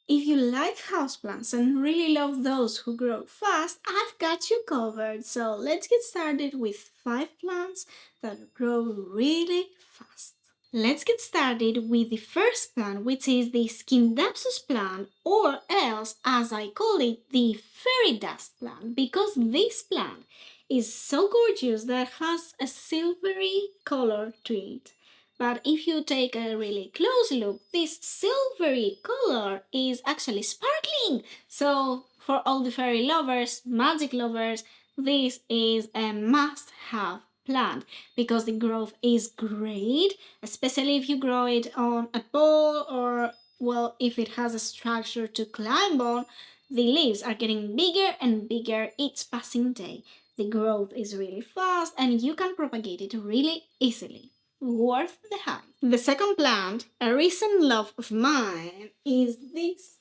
If you like houseplants and really love those who grow fast, I've got you covered. So let's get started with 5 plants that grow really fast. Let's get started with the first plant, which is the Scindapsus plant, or else, as I call it, the fairy dust plant, because this plant is so gorgeous that has a silvery color to it. But if you take a really close look, this silvery color is actually sparkling. So for all the fairy lovers, magic lovers, this is a must-have plant because the growth is great, especially if you grow it on a pole or, well, if it has a structure to climb on. The leaves are getting bigger and bigger each passing day. The growth is really fast and you can propagate it really easily. Worth the hype. The second plant, a recent love of mine, is this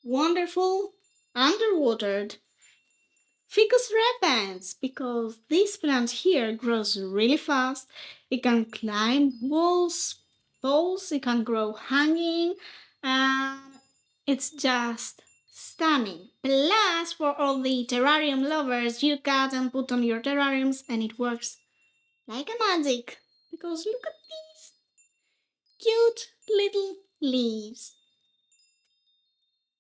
wonderful underwatered Ficus repens, because this plant here grows really fast. It can climb walls, poles, it can grow hanging, and it's just stunning. Plus, for all the terrarium lovers, you cut and put on your terrariums and it works like a magic. Because look at these cute little leaves.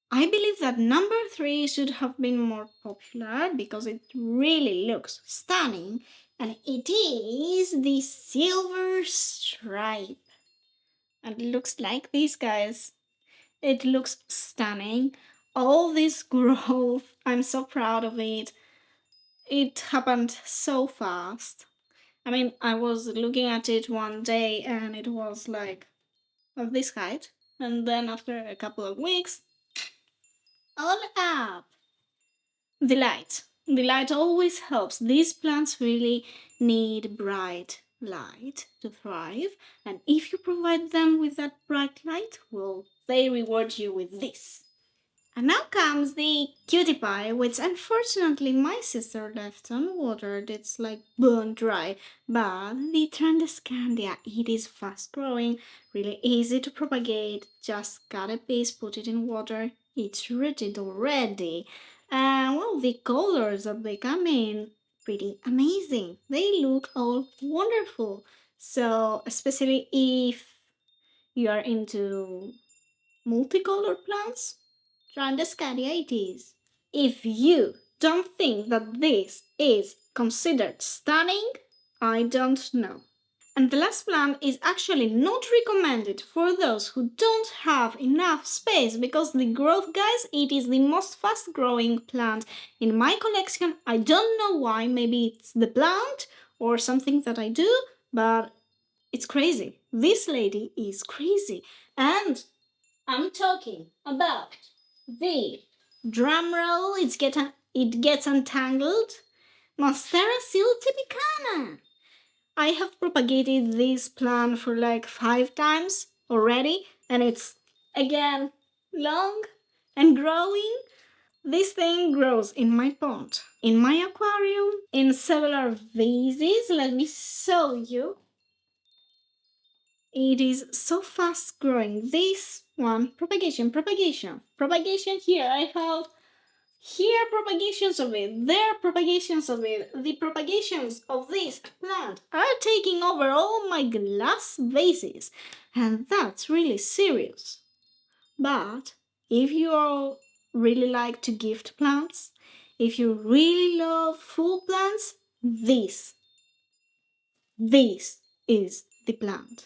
I believe that number 3 should have been more popular because it really looks stunning, and it is the silver stripe. And it looks like this, guys. It looks stunning. All this growth, I'm so proud of it. It happened so fast. I mean, I was looking at it one day and it was like of this height, and then after a couple of weeks, all up. The light. The light always helps. These plants really need bright light to thrive, and if you provide them with that bright light, well, they reward you with this. And now comes the cutie pie, which unfortunately my sister left unwatered. It's like bone dry. But the Trandescandia, it is fast growing, really easy to propagate. Just cut a piece, put it in water, it's rooted already. And well, the colors that they come in, pretty amazing. They look all wonderful. So, especially if you are into multicolored plants, Trandescadia it is. If you don't think that this is considered stunning, I don't know. And the last plant is actually not recommended for those who don't have enough space because the growth, guys, it is the most fast growing plant in my collection. I don't know why, maybe it's the plant or something that I do, but it's crazy. This lady is crazy. And I'm talking about the drumroll, it gets untangled. Monstera siltipicana. I have propagated this plant for like 5 times already, and it's again long and growing. This thing grows in my pond, in my aquarium, in several vases. Let me show you. It is so fast growing. This one, propagation. Here I have here propagations of it, there propagations of it. The propagations of this plant are taking over all my glass vases, and that's really serious. But if you all really like to gift plants, if you really love full plants, this is the plant.